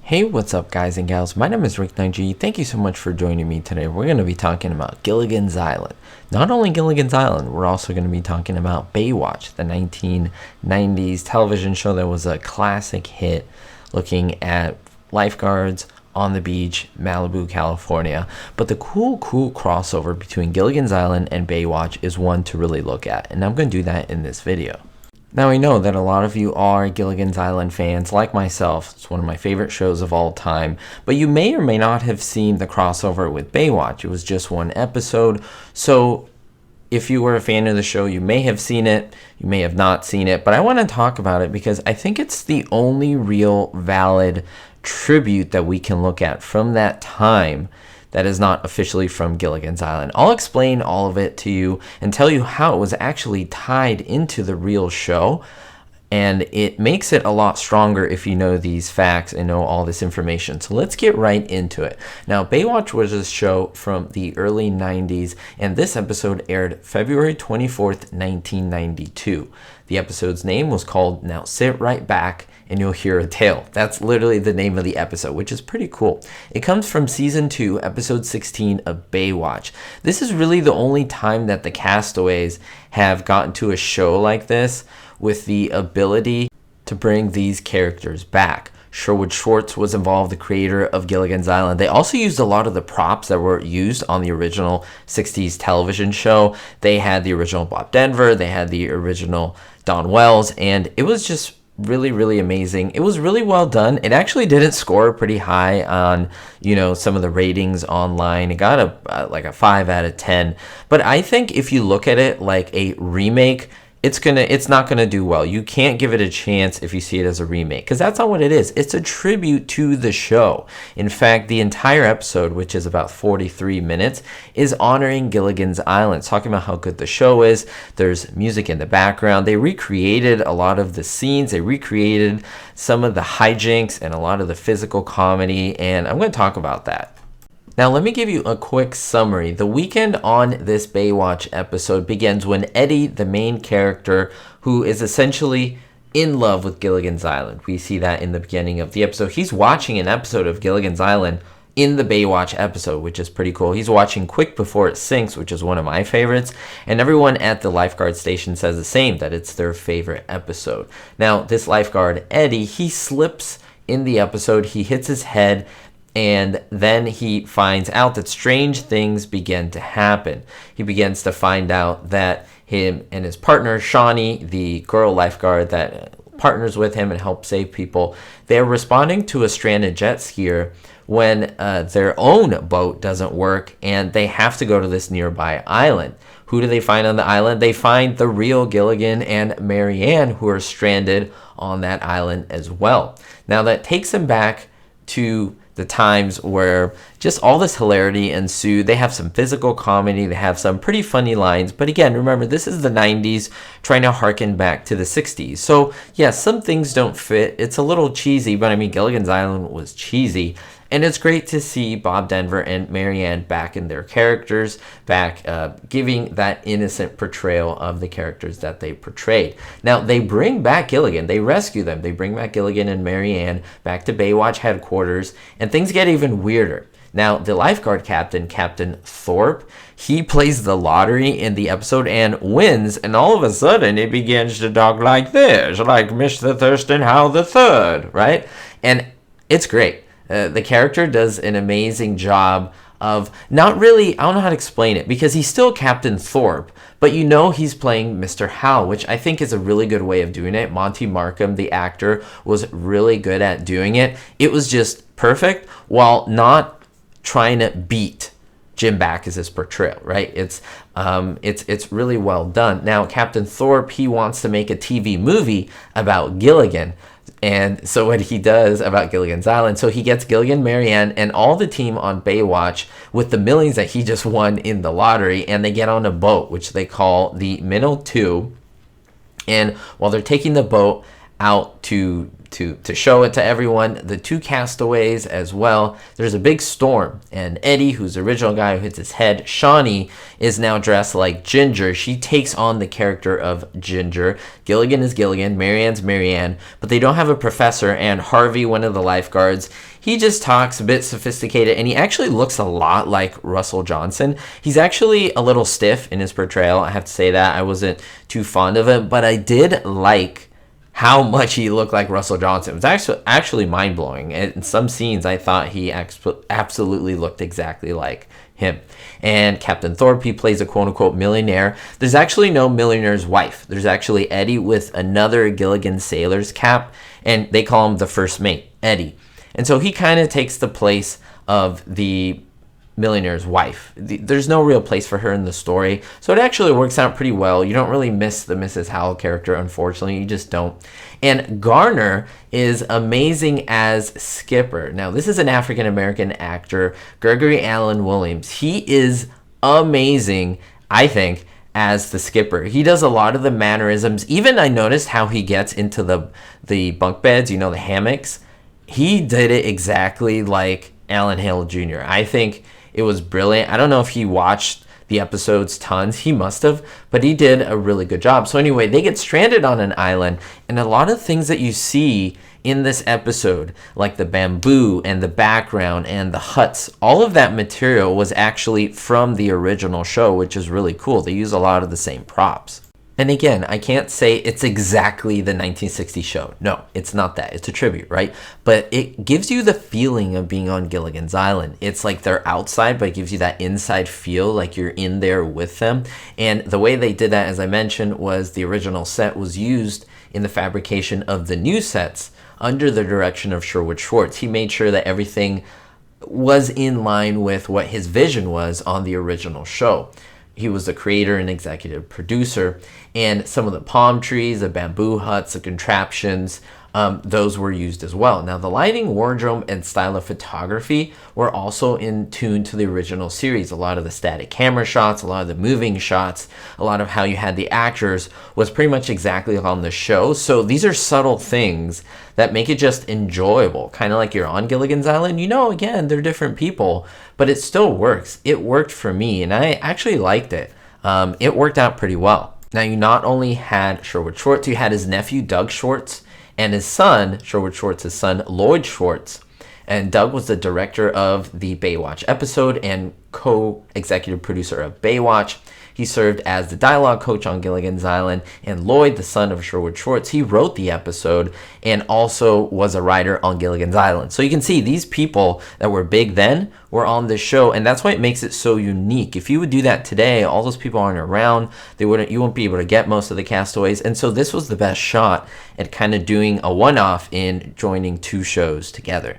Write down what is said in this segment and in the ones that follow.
Hey, what's up, guys and gals? My name is Rick Nineg. Thank you so much for joining me today. We're going to be talking about Gilligan's Island. Not only Gilligan's Island, we're also going to be talking about Baywatch, the 1990s television show that was a classic hit looking at lifeguards on the beach, Malibu, California. But the cool crossover between Gilligan's Island and Baywatch is one to really look at, and I'm going to do that in this video. Now, I know that a lot of you are Gilligan's Island fans, like myself. It's one of my favorite shows of all time. But you may or may not have seen the crossover with Baywatch. It was just one episode. So if you were a fan of the show, you may have seen it. You may have not seen it. But I want to talk about it because I think it's the only real valid tribute that we can look at from that time that is not officially from Gilligan's Island. I'll explain all of it to you and tell you how it was actually tied into the real show. And it makes it a lot stronger if you know these facts and know all this information. So let's get right into it. Now, Baywatch was a show from the early 90s, and this episode aired February 24th, 1992. The episode's name was called Now Sit Right Back and You'll Hear a Tale. That's literally the name of the episode, which is pretty cool. It comes from season 2, episode 16 of Baywatch. This is really the only time that the castaways have gotten to a show like this with the ability to bring these characters back. Sherwood Schwartz was involved, the creator of Gilligan's Island. They also used a lot of the props that were used on the original 60s television show. They had the original Bob Denver, they had the original Don Wells, and it was just really amazing. It was really well done. It actually didn't score pretty high on, some of the ratings online. It got a 5 out of 10. But I think if you look at it like a remake, it's not gonna do well. You can't give it a chance if you see it as a remake, because that's not what it is. It's a tribute to the show. In fact, the entire episode, which is about 43 minutes, is honoring Gilligan's Island. It's talking about how good the show is. There's music in the background. They recreated a lot of the scenes. They recreated some of the hijinks and a lot of the physical comedy, and I'm going to talk about that. Now, let me give you a quick summary. The weekend on this Baywatch episode begins when Eddie, the main character, who is essentially in love with Gilligan's Island. We see that in the beginning of the episode. He's watching an episode of Gilligan's Island in the Baywatch episode, which is pretty cool. He's watching Quick Before It Sinks, which is one of my favorites. And everyone at the lifeguard station says the same, that it's their favorite episode. Now, this lifeguard, Eddie, he slips in the episode. He hits his head, and then he finds out that strange things begin to happen. He begins to find out that him and his partner, Shawnee, the girl lifeguard that partners with him and helps save people, they're responding to a stranded jet skier when their own boat doesn't work, and they have to go to this nearby island. Who do they find on the island? They find the real Gilligan and Marianne, who are stranded on that island as well. Now, that takes them back to the times where just all this hilarity ensued. They have some physical comedy, they have some pretty funny lines, but again, remember, this is the 90s trying to harken back to the 60s. So yeah, some things don't fit. It's a little cheesy, but I mean, Gilligan's Island was cheesy. And it's great to see Bob Denver and Marianne back in their characters, back giving that innocent portrayal of the characters that they portrayed. Now, they bring back Gilligan. They rescue them. They bring back Gilligan and Marianne back to Baywatch headquarters, and things get even weirder. Now, the lifeguard captain, Captain Thorpe, he plays the lottery in the episode and wins, and all of a sudden, he begins to talk like this, like Mr. Thurston Howe the Third, right? And it's great. The character does an amazing job of not really, I don't know how to explain it, because he's still Captain Thorpe, but he's playing Mr. Howe, which I think is a really good way of doing it. Monty Markham, the actor, was really good at doing it. It was just perfect while not trying to beat Jim Backus's portrayal, right? It's really well done. Now, Captain Thorpe, he wants to make a TV movie about Gilligan. And so what he does about Gilligan's Island, so he gets Gilligan, Marianne, and all the team on Baywatch with the millions that he just won in the lottery, and they get on a boat, which they call the Minnow 2. And while they're taking the boat out to to show it to everyone. The two castaways as well. There's a big storm, and Eddie, who's the original guy who hits his head, Shawnee is now dressed like Ginger. She takes on the character of Ginger. Gilligan is Gilligan, Marianne's Marianne, but they don't have a professor, and Harvey, one of the lifeguards, he just talks a bit sophisticated, and he actually looks a lot like Russell Johnson. He's actually a little stiff in his portrayal, I have to say that. I wasn't too fond of it, but I did like how much he looked like Russell Johnson. It was actually mind-blowing. In some scenes, I thought he absolutely looked exactly like him. And Captain Thorpe, he plays a quote-unquote millionaire. There's actually no millionaire's wife. There's actually Eddie with another Gilligan sailor's cap, and they call him the first mate, Eddie. And so he kind of takes the place of the millionaire's wife. There's no real place for her in the story, so it actually works out pretty well. You don't really miss the Mrs. Howell character, unfortunately. You just don't. And Garner is amazing as Skipper. Now, this is an African-American actor, Gregory Allen Williams. He is amazing, I think, as the skipper. He does a lot of the mannerisms. Even I noticed how he gets into the bunk beds, the hammocks. He did it exactly like Alan Hale Jr. I think it was brilliant. I don't know if he watched the episodes tons. He must have, but he did a really good job. So anyway, they get stranded on an island, and a lot of things that you see in this episode, like the bamboo and the background and the huts, all of that material was actually from the original show, which is really cool. They use a lot of the same props. And again, I can't say it's exactly the 1960 show. No, it's not that. It's a tribute, right? But it gives you the feeling of being on Gilligan's Island. It's like they're outside, but it gives you that inside feel like you're in there with them. And the way they did that, as I mentioned, was the original set was used in the fabrication of the new sets under the direction of Sherwood Schwartz. He made sure that everything was in line with what his vision was on the original show. He was the creator and executive producer, and some of the palm trees, the bamboo huts, the contraptions, those were used as well. Now, the lighting, wardrobe, and style of photography were also in tune to the original series. A lot of the static camera shots, a lot of the moving shots, a lot of how you had the actors was pretty much exactly on the show. So these are subtle things that make it just enjoyable, kind of like you're on Gilligan's Island. Again, they're different people, but it still works. It worked for me, and I actually liked it. It worked out pretty well. Now, you not only had Sherwood Schwartz, you had his nephew, Doug Schwartz, and his son, Sherwood Schwartz's son, Lloyd Schwartz. And Doug was the director of the Baywatch episode and co-executive producer of Baywatch. He served as the dialogue coach on Gilligan's Island. And Lloyd, the son of Sherwood Schwartz, he wrote the episode and also was a writer on Gilligan's Island. So you can see these people that were big then were on this show, and that's why it makes it so unique. If you would do that today, all those people aren't around. You wouldn't be able to get most of the castaways. And so this was the best shot at kind of doing a one-off in joining two shows together.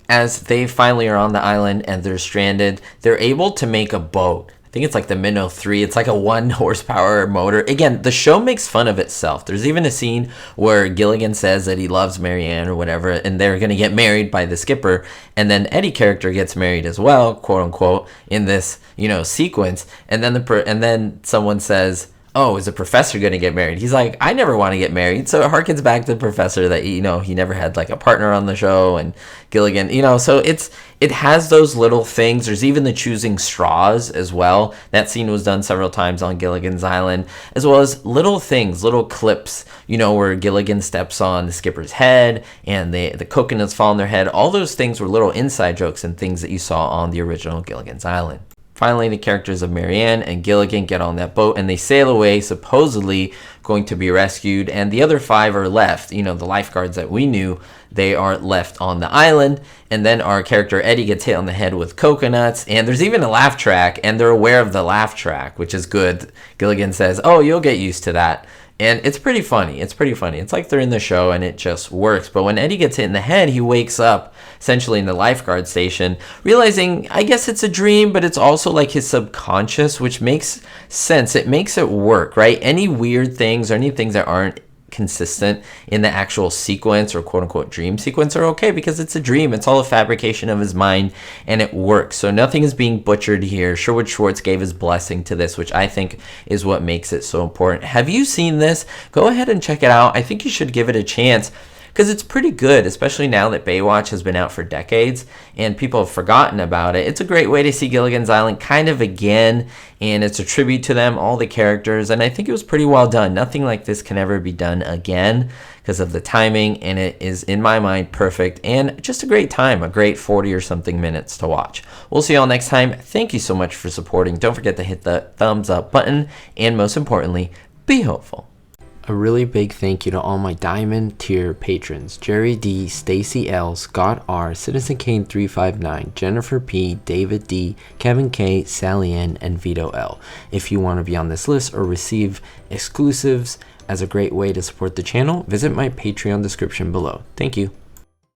As they finally are on the island and they're stranded, they're able to make a boat. I think it's like the Minnow 3. It's like a 1 horsepower motor. Again, the show makes fun of itself. There's even a scene where Gilligan says that he loves Marianne or whatever, and they're going to get married by the skipper. And then Eddie character gets married as well, quote unquote, in this, sequence. And then someone says, "Oh, is the professor going to get married?" He's like, "I never want to get married." So it harkens back to the professor that, he never had like a partner on the show, and Gilligan, so it has those little things. There's even the choosing straws as well. That scene was done several times on Gilligan's Island, as well as little things, little clips, where Gilligan steps on the skipper's head and the coconuts fall on their head. All those things were little inside jokes and things that you saw on the original Gilligan's Island. Finally, the characters of Marianne and Gilligan get on that boat and they sail away, supposedly going to be rescued. And the other 5 are left. The lifeguards that we knew, they are left on the island. And then our character Eddie gets hit on the head with coconuts. And there's even a laugh track, and they're aware of the laugh track, which is good. Gilligan says, "Oh, you'll get used to that." And it's pretty funny. It's like they're in the show and it just works. But when Eddie gets hit in the head, he wakes up essentially in the lifeguard station, realizing, I guess it's a dream, but it's also like his subconscious, which makes sense. It makes it work, right? Any weird things or any things that aren't consistent in the actual sequence or quote unquote dream sequence are okay because it's a dream. It's all a fabrication of his mind and it works. So nothing is being butchered here. Sherwood Schwartz gave his blessing to this, which I think is what makes it so important. Have you seen this? Go ahead and check it out. I think you should give it a chance, because it's pretty good, especially now that Baywatch has been out for decades and people have forgotten about it. It's a great way to see Gilligan's Island kind of again, and it's a tribute to them, all the characters, and I think it was pretty well done. Nothing like this can ever be done again because of the timing, and it is, in my mind, perfect and just a great time, a great 40 or something minutes to watch. We'll see you all next time. Thank you so much for supporting. Don't forget to hit the thumbs up button, and most importantly, be hopeful. A really big thank you to all my Diamond tier patrons: Jerry D, Stacy L, Scott R, Citizen Kane 359, Jennifer P, David D, Kevin K, Sally N, and Vito L. If you want to be on this list or receive exclusives as a great way to support the channel, visit my Patreon description below. Thank you.